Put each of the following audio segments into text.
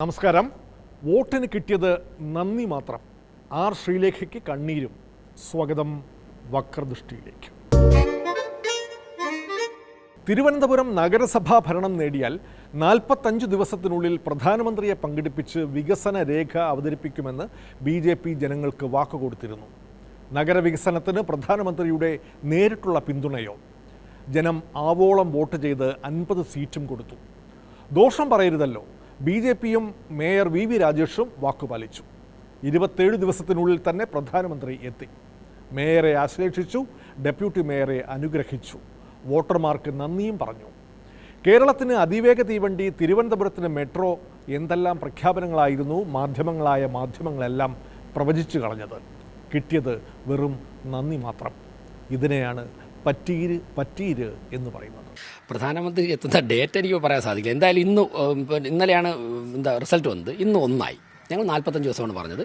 നമസ്കാരം. വോട്ടിന് കിട്ടിയത് നന്ദി മാത്രം. ആർ ശ്രീലേഖയ്ക്ക് കണ്ണീരും. സ്വാഗതം വക്രദൃഷ്ടിയിലേക്ക്. തിരുവനന്തപുരം നഗരസഭാ ഭരണം നേടിയാൽ 45 ദിവസത്തിനുള്ളിൽ പ്രധാനമന്ത്രിയെ പങ്കെടുപ്പിച്ച് വികസന രേഖ അവതരിപ്പിക്കുമെന്ന് BJP ജനങ്ങൾക്ക് വാക്കുകൊടുത്തിരുന്നു. നഗരവികസനത്തിന് പ്രധാനമന്ത്രിയുടെ നേരിട്ടുള്ള പിന്തുണയോ? ജനം ആവോളം വോട്ട് ചെയ്ത് 50 സീറ്റും കൊടുത്തു. ദോഷം പറയരുതല്ലോ. BJPയും മേയർ VV രാജേഷും വാക്കുപാലിച്ചു. 27 ദിവസത്തിനുള്ളിൽ തന്നെ പ്രധാനമന്ത്രി എത്തി. മേയറെ ആശ്ലേഷിച്ചു, ഡെപ്യൂട്ടി മേയറെ അനുഗ്രഹിച്ചു, വോട്ടർമാർക്ക് നന്ദിയും പറഞ്ഞു. കേരളത്തിന് അതിവേഗ തീവണ്ടി, തിരുവനന്തപുരത്തിന് മെട്രോ, എന്തെല്ലാം പ്രഖ്യാപനങ്ങളായിരുന്നു മാധ്യമങ്ങളെല്ലാം പ്രവചിച്ചു കളഞ്ഞത്. കിട്ടിയത് വെറും നന്ദി മാത്രം. ഇതിനെയാണ് പറ്റീര് എന്ന് പറയുന്നത്. പ്രധാനമന്ത്രി എത്തുന്ന ഡേറ്റ് എനിക്ക് പറയാൻ സാധിക്കില്ല. എന്തായാലും ഇന്നലെയാണ് റിസൾട്ട് വന്നത്. ഇന്ന് 1 ആയി. ഞങ്ങൾ 45 ദിവസമാണ് പറഞ്ഞത്.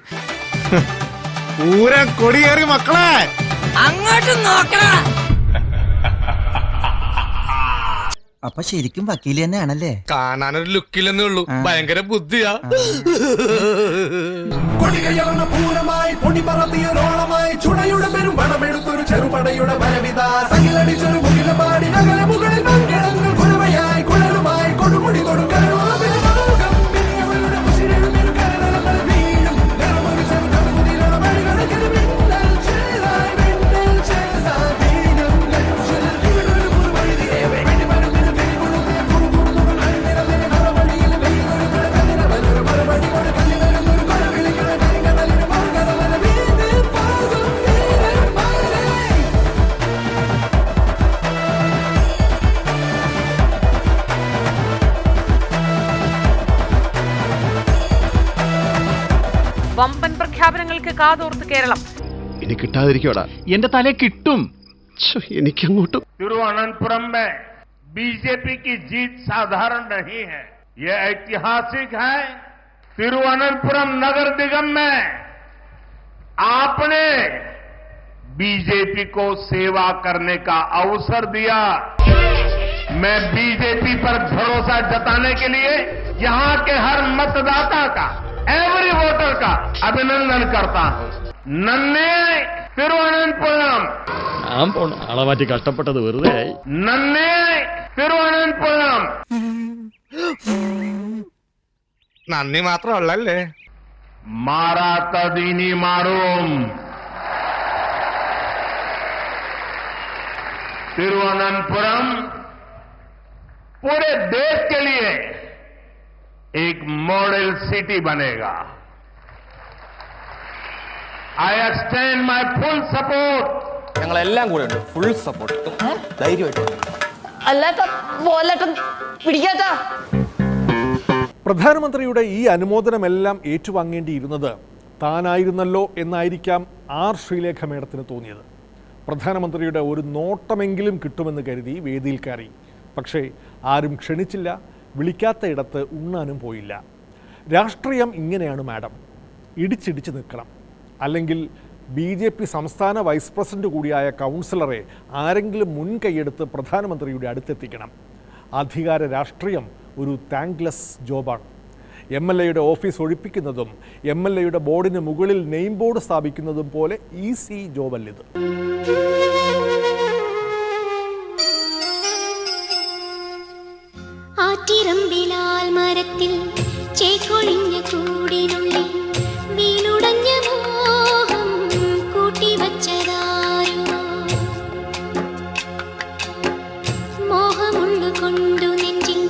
കൊടിയേറി മക്കളെ അങ്ങോട്ട് നോക്കണം. അപ്പൊ ശരിക്കും വക്കീല് തന്നെയാണല്ലേ? കാണാനൊരു ലുക്കില്ലെന്നേ ഉള്ളൂ, ഭയങ്കര ബുദ്ധിയാ. പൂരമായി പൊടിപറത്തിയ റോളമായി ചുടയുടെ പെരും പണമെടുത്തൊരു ചെറുപടയുടെ വരവിത സകിലടിച്ചൊരു മുകിലപാടി നഗര മുകളിൽ മങ്കിടങ്ങൾ കുഴവയായി കുഴലുമായി കൊടുമുടി കൊടുക്കണം. വമ്പൻ പ്രഖ്യാപനങ്ങൾക്ക് കാതോർത്ത് കേരളം. ഇനി കിട്ടാതിരിക്കോടാ, എന്റെ തലേ കിട്ടും. എനിക്കങ്ങോട്ടും. तिरुवनंतपुरम में बीजेपी की जीत साधारण नहीं है, ये ऐतिहासिक है. तिरुवनंतपुरम नगर निगम में आपने बीजेपी को सेवा करने का अवसर दिया. मैं बीजेपी पर भरोसा जताने के लिए यहां के हर मतदाता का, एवरी वोटर का अभिनंदन करता हूं. नन्हे തിരുവനന്തപുരം ആളെ മാറ്റി കഷ്ടപ്പെട്ടത് വെറുതെ ആയി. നന്ദി തിരുവനന്തപുരം. നന്ദി മാത്രമല്ലേ, മാറാത്തതിനി മാറും. तिरुवनंतपुरम पूरे देश के लिए एक मॉडल सिटी बनेगा. I extend my full support. ഞങ്ങളെല്ലാം കൂടെ ഉണ്ട്, ഫുൾ സപ്പോർട്ട്. ധൈര്യമായിട്ട് പിടിക്കാത്ത പ്രധാനമന്ത്രിയുടെ ഈ അനുമോദനമെല്ലാം ഏറ്റുവാങ്ങേണ്ടിയിരുന്നത് താനായിരുന്നല്ലോ എന്നായിരിക്കാം ആർ ശ്രീലേഖ മേഡത്തിന് തോന്നിയത്. പ്രധാനമന്ത്രിയുടെ ഒരു നോട്ടമെങ്കിലും കിട്ടുമെന്ന് കരുതി വേദിയിൽ കയറി. പക്ഷേ ആരും ക്ഷണിച്ചില്ല, വിളിക്കാത്ത ഇടത്ത് ഉണ്ണാനും പോയില്ല. രാഷ്ട്രീയം ഇങ്ങനെയാണ് മാഡം. ഇടിച്ചിടിച്ച് നിൽക്കണം. അല്ലെങ്കിൽ BJP സംസ്ഥാന വൈസ് പ്രസിഡന്റ് കൂടിയായ കൗൺസിലറെ ആരെങ്കിലും മുൻകൈയെടുത്ത് പ്രധാനമന്ത്രിയുടെ അടുത്തെത്തിക്കണം. അധികാര രാഷ്ട്രീയം ഒരു താങ്ക്ലെസ് ജോബാണ്. MLAയുടെ ഓഫീസ് ഒഴിപ്പിക്കുന്നതും MLAയുടെ ബോർഡിന് മുകളിൽ നെയിം ബോർഡ് സ്ഥാപിക്കുന്നതും പോലെ ഈസി ജോബല്ലിത്. ആറ്റിറമ്പിലാൽ മരത്തിൽ ചേക്കൊഴിഞ്ഞ കൂടിനുള്ളിൽ വീണുടഞ്ഞ മോഹം കൂട്ടിവച്ചതാരോ, മോഹമുള്ളു കൊണ്ടു നെഞ്ചിൽ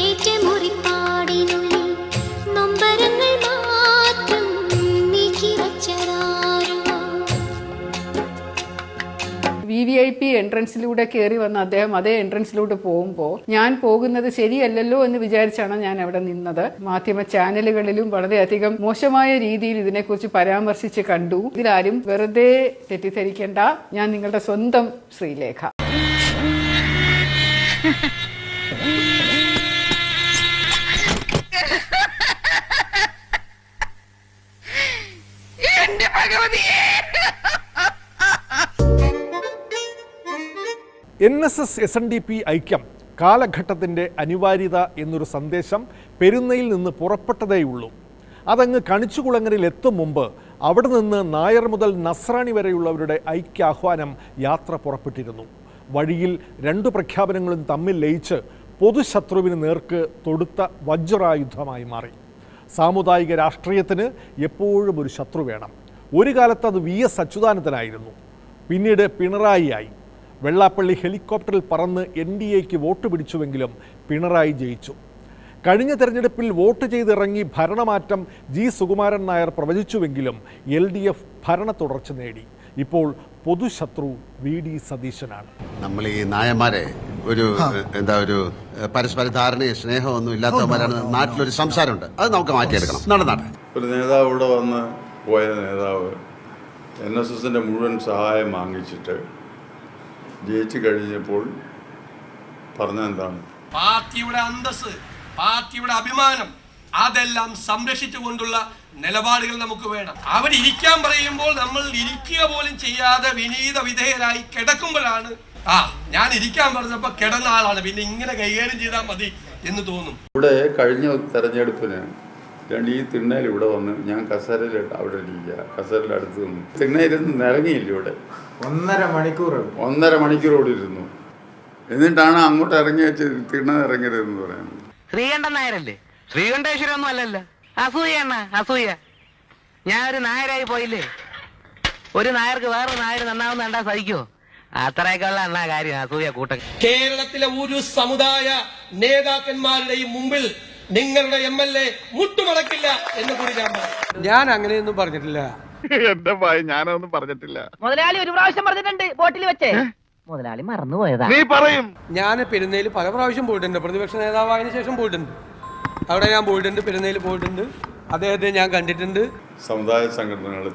ഏറ്റമുറിപ്പാടിനുള്ളിൽ നൊമ്പരങ്ങൾ മാത്രം നീക്കിവച്ചതാരോ. VVIP എൻട്രൻസിലൂടെ കയറി വന്ന അദ്ദേഹം അതേ എൻട്രൻസിലൂടെ പോകുമ്പോൾ ഞാൻ പോകുന്നത് ശരിയല്ലല്ലോ എന്ന് വിചാരിച്ചാണ് ഞാൻ അവിടെ നിന്നത്. മാധ്യമ ചാനലുകളിലും വളരെയധികം മോശമായ രീതിയിൽ ഇതിനെക്കുറിച്ച് പരാമർശിച്ച് കണ്ടു. ഇതിലാരും വെറുതെ തെറ്റിദ്ധരിക്കേണ്ട. ഞാൻ നിങ്ങളുടെ സ്വന്തം ശ്രീലേഖ. NSS SNDP ഐക്യം കാലഘട്ടത്തിൻ്റെ അനിവാര്യത എന്നൊരു സന്ദേശം പെരുന്നയിൽ നിന്ന് പുറപ്പെട്ടതേയുള്ളൂ. അതങ്ങ് കണിച്ചുകുളങ്ങരയിൽ എത്തും മുമ്പ് അവിടെ നിന്ന് നായർ മുതൽ നസ്രാണി വരെയുള്ളവരുടെ ഐക്യാഹ്വാനം യാത്ര പുറപ്പെട്ടിരുന്നു. വഴിയിൽ 2 പ്രഖ്യാപനങ്ങളും തമ്മിൽ ലയിച്ച് പൊതുശത്രുവിന് നേർക്ക് തൊടുത്ത വജ്രായുധമായി മാറി. സാമുദായിക രാഷ്ട്രീയത്തിന് എപ്പോഴും ഒരു ശത്രു വേണം. ഒരു കാലത്ത് അത് VS അച്യുതാനന്ദനായിരുന്നു, പിന്നീട് പിണറായിയായി. വെള്ളാപ്പള്ളി ഹെലികോപ്റ്ററിൽ പറന്ന് NDAക്ക് വോട്ട് പിടിച്ചുവെങ്കിലും പിണറായി ജയിച്ചു. കഴിഞ്ഞ തെരഞ്ഞെടുപ്പിൽ വോട്ട് ചെയ്തിറങ്ങി ഭരണമാറ്റം G. സുകുമാരൻ നായർ പ്രവചിച്ചുവെങ്കിലും LDF ഭരണ തുടർച്ച നേടി. ഇപ്പോൾ പൊതുശത്രു VD സതീശനാണ്. നമ്മൾ ഈ നായന്മാരെ ഒരു പരസ്പര ധാരണയും സ്നേഹമൊന്നും ഇല്ലാത്തവന്മാരാണ്. നാട്ടിലൊരു സംസാരമുണ്ട്, അത് നമുക്ക് മാറ്റിയെടുക്കണം. നടന്നാട്ടെ. ഒരു നേതാവ് ഇവിടെ വന്ന് പോയ നേതാവ് NSSന്റെ മുഴുവൻ സഹായം വാങ്ങിച്ചിട്ട് ജയിച്ചു കഴിഞ്ഞപ്പോൾ പറഞ്ഞ എന്താണ്? പാർട്ടിയുടെ അന്തസ്, പാർട്ടിയുടെ അഭിമാനം, അതെല്ലാം സംരക്ഷിച്ചുകൊണ്ടുള്ള നിലപാടുകൾ നമുക്ക് വേണം. അവരിയ്ക്കാൻ പറയുമ്പോൾ നമ്മൾ ഇരിക്കുക പോലും ചെയ്യാതെ വിനീത വിധേയരായി കിടക്കുമ്പോഴാണ് ഞാൻ ഇരിക്കാൻ പറഞ്ഞപ്പോൾ കിടന്ന ആളാണ്, പിന്നെ ഇങ്ങനെ കൈകാര്യം ചെയ്താൽ മതി എന്ന് തോന്നും. ഇവിടെ കഴിഞ്ഞ തെരഞ്ഞെടുപ്പിന് ഈ തിണ്ണയിൽ ഇവിടെ വന്ന് ഞാൻ കസേരയിൽ അവിടെ ഇരിക്കുക, കസേരയിൽ അടുത്ത് നിന്ന് തിണ്ണയിലിരുന്ന് ഇറങ്ങിയില്ല. ഇവിടെ 1.5 മണിക്കൂർ ഇവിടെ ഇരുന്നു. എന്നിട്ടാണ് അങ്ങോട്ട് ഇറങ്ങി വെച്ച് തിണ്ണ ഇറങ്ങരുതെന്ന് പറയുന്നത്. ശ്രീകണ്ഠൻ നായരല്ലേ? ശ്രീകണ്ഠേശ്വരൊന്നും അല്ലല്ലോ. അസൂയ. ഞാനൊരു നായരായി പോയില്ലേ? ഒരു നായർക്ക് വേറൊരു നായർ നന്നാവുന്ന കണ്ടാ സഹിക്കോ? അത്രയൊക്കെയുള്ള എന്നാ കാര്യം അസൂയ കൂട്ടം. കേരളത്തിലെ ഒരു സമുദായ നേതാക്കന്മാരുടെയും മുമ്പിൽ നിങ്ങളുടെ MLA മുട്ടുമടക്കില്ല എന്ന് കൂടി ഞാൻ അങ്ങനെയൊന്നും പറഞ്ഞിട്ടില്ല. എന്റെ ഭയ ഞാനൊന്നും പറഞ്ഞിട്ടില്ല. മുതലാളി ഒരു പ്രാവശ്യം പറഞ്ഞിട്ടുണ്ട് ബോട്ടിൽ വെച്ചേ. മുതലാളി മറന്നുപോയതാ. നീ പറയും. ഞാൻ പെരുന്നയിൽ പല പ്രാവശ്യം പോയിട്ടുണ്ട്. പ്രതിപക്ഷ നേതാവായതിനു ശേഷം പോയിട്ടുണ്ട്. അവിടെ ഞാൻ പോയിട്ടുണ്ട്, പെരുന്നയിൽ പോയിട്ടുണ്ട്. അദ്ദേഹത്തെ ഞാൻ കണ്ടിട്ടുണ്ട്. സമുദായ സംഘടനകൾ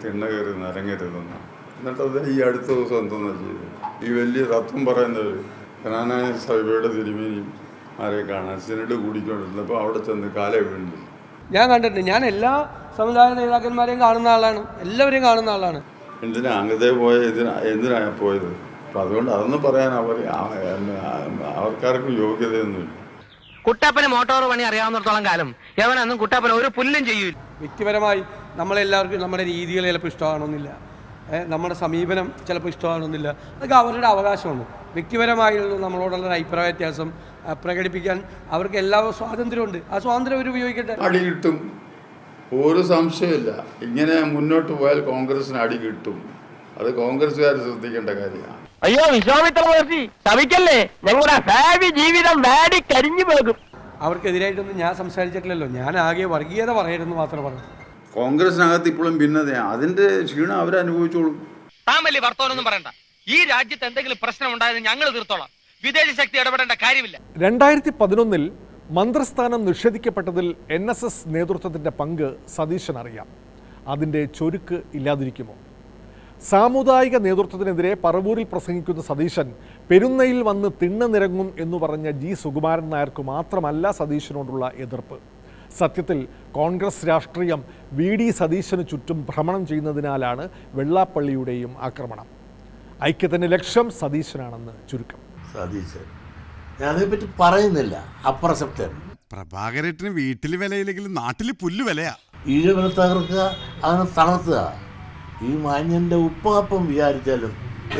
തിണ്ണ കയറി നിരങ്ങരുതെന്ന്. എന്നിട്ടത് ഈ അടുത്ത ദിവസം എന്തെന്നാ ചെയ്തു? ഈ വലിയ തത്വം പറയുന്നവർ കനാനായ സഭയുടെ തിരുമേനിയും ആരെ കാണാൻ സിനഡ് കൂടിക്കൊണ്ടിരുന്നപ്പോൾ അവിടെ ചെന്ന് കാലേ വീണ്ടു. ഞാൻ കണ്ടിട്ടുണ്ട്. ഞാൻ എല്ലാ സമുദായ നേതാക്കന്മാരെയും കാണുന്ന ആളാണ്, എല്ലാവരെയും കാണുന്ന ആളാണ്. എന്തിനാ അങ്ങത്തെ എന്തിനാ പോയത്? അപ്പം അതുകൊണ്ട് അതൊന്നും പറയാൻ അവർക്കാർക്കും യോഗ്യതയൊന്നുമില്ല. കുട്ടപ്പന് മോട്ടോർ പണി അറിയാവുന്നിടത്തോളം കാലം എവനൊന്നും കുട്ടപ്പന ഒരു പുല്ലും ചെയ്യൂല. വ്യക്തിപരമായി നമ്മളെല്ലാവർക്കും നമ്മുടെ രീതികൾ ചിലപ്പോൾ ഇഷ്ടമാണെന്നില്ല, നമ്മുടെ സമീപനം ചിലപ്പോൾ ഇഷ്ടമാണെന്നില്ല. അതൊക്കെ അവരുടെ അവകാശമാണ്. വ്യക്തിപരമായുള്ള നമ്മളോടുള്ള അഭിപ്രായ വ്യത്യാസം പ്രകടിപ്പിക്കാൻ അവർക്ക് എല്ലാ സ്വാതന്ത്ര്യമുണ്ട്. ആ സ്വാതന്ത്ര്യം അവർ ഉപയോഗിക്കട്ടെ. അടി കിട്ടും, ഒരു സംശയമില്ല. ഇങ്ങനെ മുന്നോട്ട് പോയാൽ കോൺഗ്രസിന് അടി കിട്ടും. അത് കോൺഗ്രസ്സുകാർ ശ്രദ്ധിക്കേണ്ട കാര്യമാണ്. അയ്യോ വിശ്വാമിത്ര ശവിക്കല്ലേ, ഞങ്ങളുടെ ഭാവി ജീവിതം വാടി കരിഞ്ഞു പോകും. അവർക്കെതിരായിട്ടൊന്നും ഞാൻ സംസാരിച്ചിട്ടില്ലല്ലോ. ഞാൻ ആകെ വർഗീയത പറയരുതെന്ന് മാത്രം പറഞ്ഞു. കോൺഗ്രസിനകത്ത് ഇപ്പോഴും ഭിന്നതയാണ്. അതിന്റെ ക്ഷീണം അവരനുഭവിച്ചോളും. താൻ വലിയ വർത്തമാനമൊന്നും പറയണ്ട. ഈ രാജ്യത്ത് എന്തെങ്കിലും പ്രശ്നം ഉണ്ടായത് ഞങ്ങൾ തീർത്തോളാം. വിദേശ ശക്തി ഇടപെടേണ്ട കാര്യമില്ല. 2011 മന്ത്രിസ്ഥാനം നിഷേധിക്കപ്പെട്ടതിൽ NSS നേതൃത്വത്തിൻ്റെ പങ്ക് സതീശനറിയാം. അതിൻ്റെ ചൊരുക്ക് ഇല്ലാതിരിക്കുമോ? സാമുദായിക നേതൃത്വത്തിനെതിരെ പറവൂരിൽ പ്രസംഗിക്കുന്ന സതീശൻ പെരുന്നയിൽ വന്ന് തിണ്ണ നിരങ്ങും എന്ന് പറഞ്ഞ G. സുകുമാരൻ നായർക്ക് മാത്രമല്ല സതീശനോടുള്ള എതിർപ്പ്. സത്യത്തിൽ കോൺഗ്രസ് രാഷ്ട്രീയം VD സതീശന് ചുറ്റും ഭ്രമണം ചെയ്യുന്നതിനാലാണ് വെള്ളാപ്പള്ളിയുടെയും ആക്രമണം. ഐക്യത്തിൻ്റെ ലക്ഷ്യം സതീശനാണെന്ന് ചുരുക്കം. സതീശൻ ഞാനതിനെപ്പറ്റി പറയുന്നില്ല, അപ്രസക്തൻ. പ്രഭാകരേട്ടന് വീട്ടിൽ വിലയില്ലെങ്കിലും നാട്ടിൽ പുല്ല് വിലയാ. ഈഴവനെ തകർക്കുക, അതിനെ തളർത്തുക. ഈ മാന്യൻ്റെ ഉപ്പാപ്പം വിചാരിച്ചാലും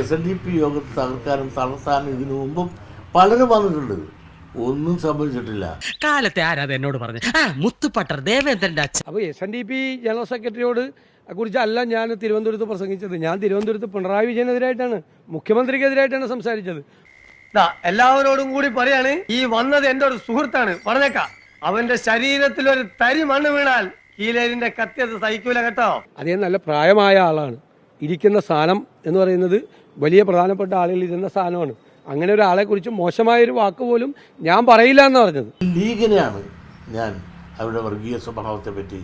SNDP യോഗത്തെ തകർക്കാനും തളർത്താനും ഇതിനു മുമ്പും പലരും വന്നിട്ടുണ്ട്. ഒന്നും സംഭവിച്ചിട്ടില്ല. കാലത്തെ ആരാധ എന്നോട് പറഞ്ഞു മുത്തുപട്ടർ ദേവേന്ദ്രന്റെ അച്ഛൻ. അപ്പോൾ SNDP ജനറൽ സെക്രട്ടറിയോട് കുറിച്ചല്ല ഞാൻ തിരുവനന്തപുരത്ത് പ്രസംഗിച്ചത്. ഞാൻ തിരുവനന്തപുരത്ത് പിണറായി വിജയനെതിരായിട്ടാണ്, മുഖ്യമന്ത്രിക്കെതിരായിട്ടാണ് സംസാരിച്ചത്. എല്ലാവരോടും കൂടി പറയാണ്, ഈ വന്നത് എൻ്റെ ഒരു സുഹൃത്താണ്, പറഞ്ഞേക്കാം. അവന്റെ ശരീരത്തിൽ ഒരു തരി മണ്ണ് വീണാൽ കീലേരിന്റെ കത്തിയത് സഹിക്കൂല കേട്ടോ. അതേ നല്ല പ്രായമായ ആളാണ്. ഇരിക്കുന്ന സ്ഥാനം എന്ന് പറയുന്നത് വലിയ പ്രധാനപ്പെട്ട ആളുകൾ ഇരുന്ന സ്ഥാനമാണ്. അങ്ങനെ ഒരാളെ കുറിച്ച് മോശമായൊരു വാക്ക് പോലും ഞാൻ പറയില്ല എന്ന് പറഞ്ഞത്. ലീഗിനെയാണ് ഞാൻ അവരുടെ വർഗീയ സ്വഭാവത്തെ പറ്റി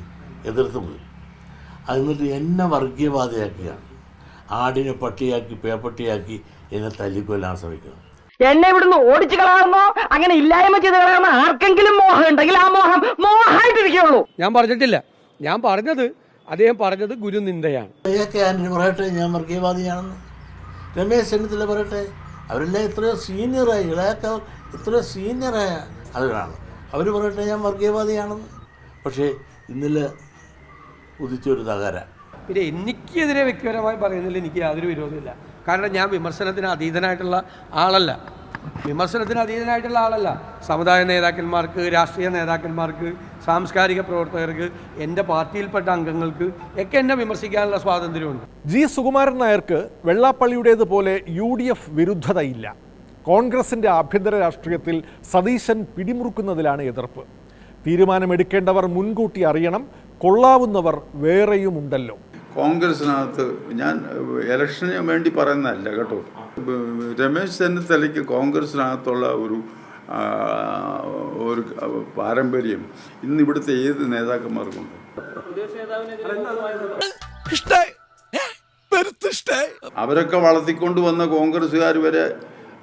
എതിർത്തത്. എന്നിട്ട് എന്നെ വർഗീയവാദിയാക്കിയാണ്. ആടിനെ പട്ടിയാക്കി പേപ്പട്ടിയാക്കി എന്നെ തല്ലിക്കൊല്ലാൻ ശ്രമിക്കുന്നത്. എന്നെ ഇവിടുന്ന് ഓടിച്ചു കളയാമോ, അങ്ങനെ ഇല്ലായ്മ ചെയ്ത് കളയാമോ ആർക്കെങ്കിലും മോഹം ഉണ്ടെങ്കിൽ ആ മോഹം മോഹമായിട്ടിരിക്കുള്ളൂ. ഞാൻ പറഞ്ഞിട്ടില്ല. ഞാൻ പറഞ്ഞത് അദ്ദേഹം പറഞ്ഞത് ഗുരുനിന്ദയാണ്. ആന്റണി പറയട്ടെ ഞാൻ വർഗീയവാദിയാണെന്ന്, രമേശ് ചെന്നിത്തല പറയട്ടെ, അവരെല്ലാം എത്രയോ സീനിയറായി, ഇളയാക്ക എത്രയോ സീനിയറായ ആളുകളാണ്. അവർ പറയട്ടെ ഞാൻ വർഗീയവാദിയാണെന്ന്. പക്ഷേ ഇന്നലെ ഉദിച്ചൊരു തകര. പിന്നെ എനിക്കെതിരെ വ്യക്തിപരമായി പറയുന്നതിൽ എനിക്ക് യാതൊരു വിരോധമില്ല. കാരണം ഞാൻ വിമർശനത്തിന് അതീതനായിട്ടുള്ള ആളല്ല. സമുദായ നേതാക്കന്മാർക്ക്, രാഷ്ട്രീയ നേതാക്കന്മാർക്ക്, സാംസ്കാരിക പ്രവർത്തകർക്ക്, എൻ്റെ പാർട്ടിയിൽപ്പെട്ട അംഗങ്ങൾക്ക് ഒക്കെ എന്നെ വിമർശിക്കാനുള്ള സ്വാതന്ത്ര്യമുണ്ട്. ജി സുകുമാരൻ നായർക്ക് വെള്ളാപ്പള്ളിയുടേതുപോലെ UDF വിരുദ്ധതയില്ല. കോൺഗ്രസിൻ്റെ ആഭ്യന്തര രാഷ്ട്രീയത്തിൽ സതീശൻ പിടിമുറുക്കുന്നതിലാണ് എതിർപ്പ്. തീരുമാനമെടുക്കേണ്ടവർ മുൻകൂട്ടി അറിയണം, കൊള്ളാവുന്നവർ വേറെയുമുണ്ടല്ലോ. കോൺഗ്രസിനകത്ത് ഞാൻ ഇലക്ഷന് വേണ്ടി പറയുന്നതല്ല കേട്ടോ. രമേശ് ചെന്നിത്തലയ്ക്ക് കോൺഗ്രസിനകത്തുള്ള ഒരു പാരമ്പര്യം ഇന്ന് ഇവിടുത്തെ ഏത് നേതാക്കന്മാർക്കുണ്ട്. അവരൊക്കെ വളർത്തിക്കൊണ്ട് വന്ന കോൺഗ്രസ്സുകാർ വരെ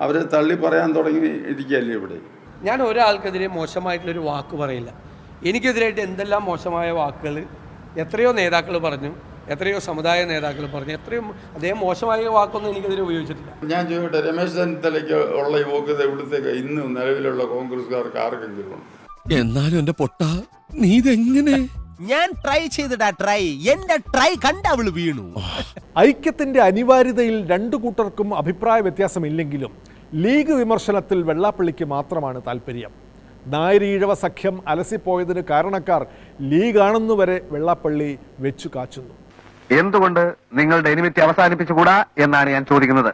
അവരെ തള്ളി പറയാൻ തുടങ്ങി ഇരിക്കുകയല്ലേ ഇവിടെ. ഞാൻ ഒരാൾക്കെതിരെ മോശമായിട്ടുള്ളൊരു വാക്ക് പറയില്ല. എനിക്കെതിരായിട്ട് എന്തെല്ലാം മോശമായ വാക്കുകൾ എത്രയോ നേതാക്കൾ പറഞ്ഞു, എത്രയോ സമുദായ നേതാക്കൾ പറഞ്ഞു, എത്രയോ അദ്ദേഹം മോശമായ വാക്കൊന്നും എനിക്കെതിരെ ഉപയോഗിച്ചിട്ടില്ല. ഞാൻ ചോദിക്കട്ടെ, രമേശ് ചെന്നിത്തലയ്ക്ക് ഉള്ള യോഗ്യത ഇവിടുത്തെ ഇന്ന് നിലവിലുള്ള കോൺഗ്രസ്സുകാർക്ക് ആർക്കെങ്കിലും ഉണ്ട്? എന്നാലും എന്റെ പൊട്ട നീ ഇതെങ്ങനെ? ഞാൻ ട്രൈ ചെയ്തിടാ എന്റെ ട്രൈ കണ്ട അവള് വീണു. ഐക്യത്തിൻ്റെ അനിവാര്യതയിൽ രണ്ടു കൂട്ടർക്കും അഭിപ്രായ വ്യത്യാസമില്ലെങ്കിലും ലീഗ് വിമർശനത്തിൽ വെള്ളാപ്പള്ളിക്ക് മാത്രമാണ് താല്പര്യം. നായർ-ഈഴവ സഖ്യം അലസിപ്പോയതിന് കാരണക്കാർ ലീഗാണെന്നുവരെ വെള്ളാപ്പള്ളി വെച്ചു കാച്ചുന്നു. എന്തുകൊണ്ട് നിങ്ങളുടെ എനിമിറ്റി അവസാനിപ്പിച്ചുകൂടാ എന്നാണ് ഞാൻ ചോദിക്കുന്നത്.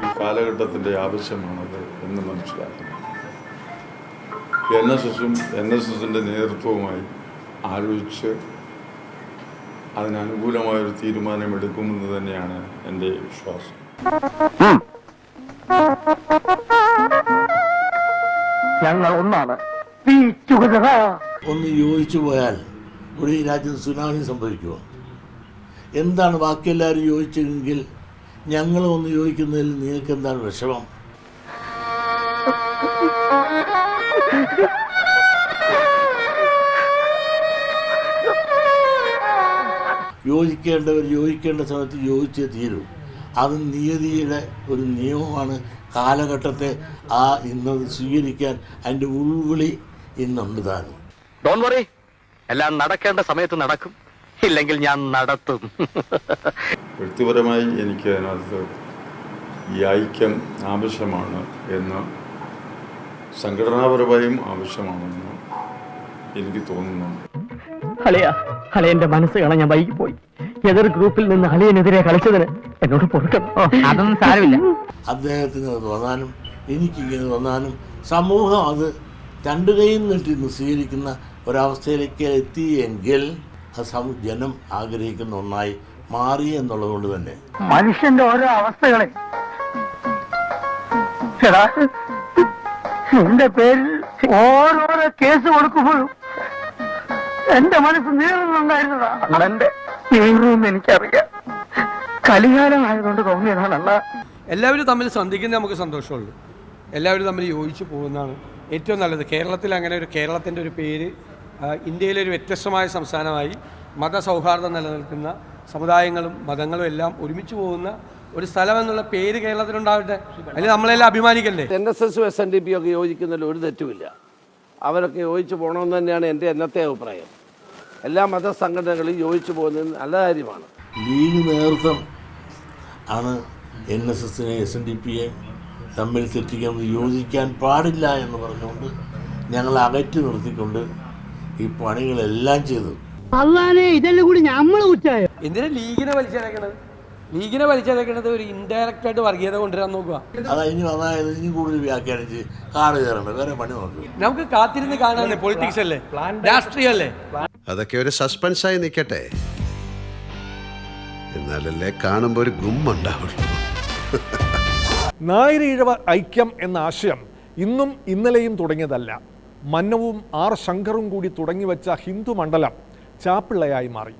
ഈ കാലഘട്ടത്തിൻ്റെ ആവശ്യമാണത് എന്ന് മനസ്സിലാക്കണം. NSSന്റെ നേതൃത്വവുമായി ആലോചിച്ച് അതിനനുകൂലമായൊരു തീരുമാനമെടുക്കുമെന്ന് തന്നെയാണ് എൻ്റെ വിശ്വാസം. ഞങ്ങൾ ഒന്നാണ്. ഒന്ന് യോജിച്ചു പോയാൽ ഇവിടെ ഈ രാജ്യത്ത് സുനാമി സംഭവിക്കുമോ? എന്താണ് ബാക്കിയെല്ലാവരും യോജിച്ചെങ്കിൽ ഞങ്ങൾ ഒന്ന് യോജിക്കുന്നതിൽ നിങ്ങൾക്ക് എന്താണ് വിഷമം? യോജിക്കേണ്ടവർ യോജിക്കേണ്ട സമയത്ത് യോജിച്ചേ തീരൂ. അത് നിയതിയുടെ ഒരു നിയമമാണ്. കാലഘട്ടത്തെ ഇന്നത് സ്വീകരിക്കാൻ അതിൻ്റെ ഉൾവിളി ഇന്നുണ്ട് താനും. ഡോണ്ട് വറി, എല്ലാം നടക്കേണ്ട സമയത്ത് നടക്കും, ഇല്ലെങ്കിൽ ഞാൻ നടത്തും. വ്യക്തിപരമായി എനിക്ക് അതിനകത്ത് ഈ ഐക്യം ആവശ്യമാണ് എന്ന്, സംഘടനാപരമായും ആവശ്യമാണെന്ന് എനിക്ക് തോന്നുന്നു. അളിയന്റെ മനസ്സ് കാണാൻ ഞാൻ വൈകിപ്പോയി. എതിർ ഗ്രൂപ്പിൽ നിന്ന് അളിയനെതിരെ കളിച്ചതിന് എന്നോട് പൊറുക്കണം. അതൊന്നും സാരമില്ല. അദ്ദേഹത്തിന് തോന്നാനും എനിക്കിങ്ങനെ തോന്നാനും സമൂഹം അത് രണ്ടു കൈയും നീട്ടി സ്വീകരിക്കുന്ന ഒരവസ്ഥയിലേക്ക് എത്തിയെങ്കിൽ അത് ജനം ആഗ്രഹിക്കുന്ന ഒന്നായി മാറി എന്നുള്ളത് കൊണ്ട് തന്നെ മനുഷ്യന്റെ ഓരോ അവസ്ഥകളെ എന്റെ പേരിൽ ഓരോരോ കേസ് കൊടുക്കുമ്പോഴും എന്റെ മനസ്സ് നീറുന്നുണ്ടായിരുന്നതാ. എന്റെ നീറുമെന്ന് എനിക്കറിയാം. കലികാലമായതുകൊണ്ട് തോന്നിയതാണല്ല. എല്ലാവരും തമ്മിൽ സന്ധിക്കുന്നത് നമുക്ക് സന്തോഷമുള്ളൂ. എല്ലാവരും തമ്മിൽ യോജിച്ചു പോകുന്നതാണ് ഏറ്റവും നല്ലത്. കേരളത്തിൽ അങ്ങനെ കേരളത്തിൻ്റെ ഒരു പേര് ഇന്ത്യയിലെ ഒരു വ്യത്യസ്തമായ സംസ്ഥാനമായി മതസൗഹാർദ്ദം നിലനിൽക്കുന്ന സമുദായങ്ങളും മതങ്ങളും എല്ലാം ഒരുമിച്ച് പോകുന്ന ഒരു സ്ഥലം എന്നുള്ള പേര് കേരളത്തിലുണ്ടാവട്ടെ. അതിൽ നമ്മളെല്ലാം അഭിമാനിക്കണ്ടേ? NSS SNDP ഒക്കെ യോജിക്കുന്നതിൽ ഒരു തെറ്റുമില്ല. അവരൊക്കെ യോജിച്ച് പോകണമെന്ന് തന്നെയാണ് എൻ്റെ എന്നത്തെ അഭിപ്രായം. എല്ലാ മതസംഘടനകളും യോജിച്ചു പോകുന്നത് നല്ല കാര്യമാണ്. ലീഗ് നേതൃത്വം ആണ് NSSനെ SNDPയെ തമ്മിൽ തെറ്റിക്കുന്നത്. യോജിക്കാൻ പാടില്ല എന്ന് പറഞ്ഞുകൊണ്ട് ഞങ്ങൾ അകറ്റി നിർത്തിക്കൊണ്ട് ഈ പണികളെല്ലാം ചെയ്തു. ഇതെല്ലാം കൂടി നമ്മൾ കുറ്റായോ? എന്തിനാ ലീഗിനെ വലിച്ചടക്കണത്? ഒരു ഇൻഡയറക്റ്റ് ആയിട്ട് വർഗീയത കൊണ്ടുവരാൻ നോക്കുക. അതായത് ഇനി കൂടുതൽ വ്യാഖ്യാനിച്ച് കാട് കയറണ്ട, വേറെ പണി നോക്കുക. നമുക്ക് കാത്തിരുന്ന് കാണാനേ. പൊളിറ്റിക്സ് അല്ലേ, രാഷ്ട്രീയമല്ലേ. അതൊക്കെ ഒരു സസ്പെൻസായി നിൽക്കട്ടെ, എന്നാലല്ലേ കാണുമ്പോൾ ഒരു ഗുമ്മുണ്ടാവുള്ളൂ. നായർ-ഈഴവ ഐക്യം എന്ന ആശയം ഇന്നും ഇന്നലെയും തുടങ്ങിയതല്ല. മന്നവും R ശങ്കറും കൂടി തുടങ്ങിവെച്ച ഹിന്ദു മണ്ഡലം ചാപ്പിള്ളയായി മാറി.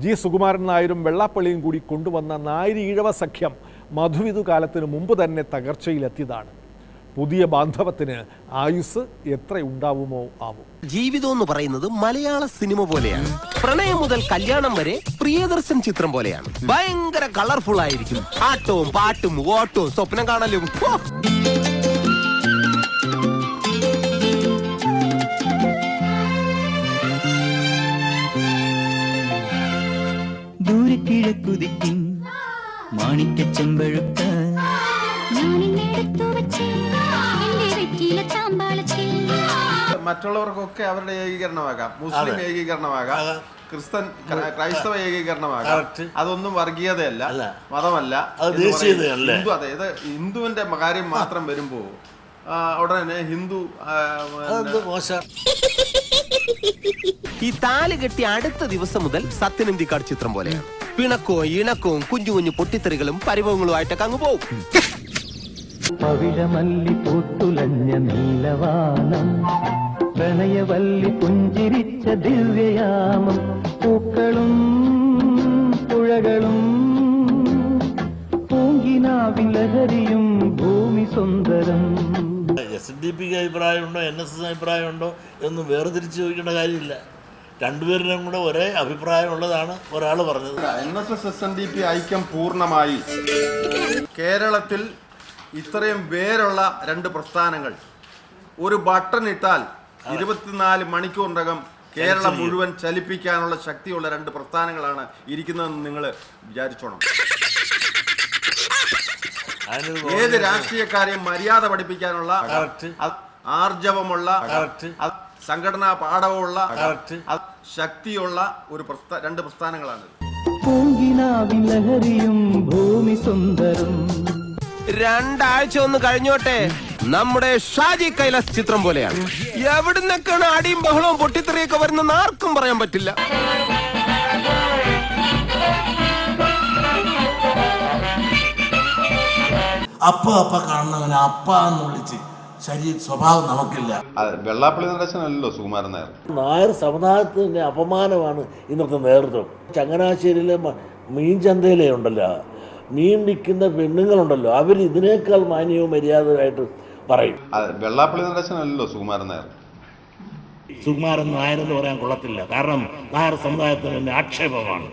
ജി സുകുമാരൻ നായരും വെള്ളാപ്പള്ളിയും കൂടി കൊണ്ടുവന്ന നായർ-ഈഴവ സഖ്യം മധുവിധു കാലത്തിന് മുമ്പ് തന്നെ തകർച്ചയിലെത്തിയതാണ്. പുതിയ ബാന്ധവത്തിന് ആയുസ് എത്ര ഉണ്ടാവുമോ ആവും. ജീവിതം എന്ന് പറയുന്നത് മലയാള സിനിമ പോലെയാണ്. പ്രണയം മുതൽ കല്യാണം വരെ പ്രിയദർശൻ ചിത്രം പോലെയാണ്. ഭയങ്കര കളർഫുൾ ആയിരിക്കും. ആട്ടവും പാട്ടും ഓട്ടവും സ്വപ്നം കാണലും. ദൂരക്കിഴക്കുതിക്കും മാണിക്ക ചെമ്പഴുക്ക മറ്റുള്ളവർക്കൊക്കെ അവരുടെ ഏകീകരണമാകാം, മുസ്ലിം ഏകീകരണമാകാം, ക്രൈസ്തവ ഏകീകരണമാകാം. അതൊന്നും വർഗീയതയല്ല, മതമല്ല, ഹിന്ദു. അതായത് ഹിന്ദുവിന്റെ കാര്യം മാത്രം വരുമ്പോ ഉടനെ ഹിന്ദു ഈ താലി കെട്ടി അടുത്ത ദിവസം മുതൽ സത്യനന്ദിക്കാട് ചിത്രം പോലെയാണ്. പിണക്കവും ഇണക്കവും കുഞ്ഞു കുഞ്ഞു പൊട്ടിത്തെറികളും പരിഭവങ്ങളുമായിട്ടൊക്കെ അങ്ങ് പോകും. പവിഴമല്ലി പൂത്തുലഞ്ഞ നീലവാനം, പ്രണയവല്ലി പുഞ്ചിരിച്ച ദിവ്യയാമം, പൂക്കളും പുഴകളും പൂങ്കിനാവിൻ ലഹരിയും ഭൂമി സുന്ദരം. SNDP അഭിപ്രായമുണ്ടോ NSS അഭിപ്രായമുണ്ടോ എന്ന് വേർതിരിച്ച് ചോദിക്കേണ്ട കാര്യമില്ല. രണ്ടുപേരുടെയും കൂടെ ഒരേ അഭിപ്രായമുള്ളതാണ് ഒരാൾ പറഞ്ഞത്. NSS SNDP ഐക്യം പൂർണ്ണമായി. കേരളത്തിൽ ഇത്രയും വേരുള്ള രണ്ട് പ്രസ്ഥാനങ്ങൾ ഒരു ബട്ടൺ ഇട്ടാൽ 24 മണിക്കൂറിനകം കേരളം മുഴുവൻ ചലിപ്പിക്കാനുള്ള ശക്തിയുള്ള രണ്ട് പ്രസ്ഥാനങ്ങളാണ് ഇരിക്കുന്നതെന്ന് നിങ്ങൾ വിചാരിച്ചോണം. ഏത് രാഷ്ട്രീയക്കാരെയും മര്യാദ പഠിപ്പിക്കാനുള്ള ആർജവമുള്ള സംഘടനാ പാഠവുമുള്ള ശക്തിയുള്ള ഒരു രണ്ട് പ്രസ്ഥാനങ്ങളാണ്. ഭൂമി സുന്ദരം. 2 ആഴ്ച ഒന്ന് കഴിഞ്ഞോട്ടെ, നമ്മുടെ ഷാജി കൈലാസ് ചിത്രം പോലെയാണ്. എവിടുന്നൊക്കെയാണ് അടിയും ബഹളവും പൊട്ടിത്തെറിയൊക്കെ വരുന്നെന്ന് ആർക്കും പറയാൻ പറ്റില്ല. അപ്പ കാണുന്നവനെ അപ്പ എന്ന് വിളിച്ച് സ്വഭാവം നമുക്കില്ല. വെള്ളാപ്പള്ളി നടേശനല്ലോ സുകുമാരൻ നായർ. നായർ സമുദായത്തിന്റെ അപമാനമാണ് ഇന്നത്തെ നേതൃത്വം. ചങ്ങനാശ്ശേരിയിലെ മീൻ ചന്തയിലെ ഉണ്ടല്ലോ, മീൻ വിൽക്കുന്ന പെണ്ണുങ്ങളുണ്ടല്ലോ, അവർ ഇതിനേക്കാൾ മാന്യവും മര്യാദയായിട്ട് പറയും. വെള്ളാപ്പള്ളി നടേശനല്ലോ സുകുമാരൻ നായർ. സുകുമാരൻ നായർ എന്ന് പറയാൻ കൊള്ളത്തില്ല, കാരണം നായർ സമുദായത്തിന് ആക്ഷേപമാണ്.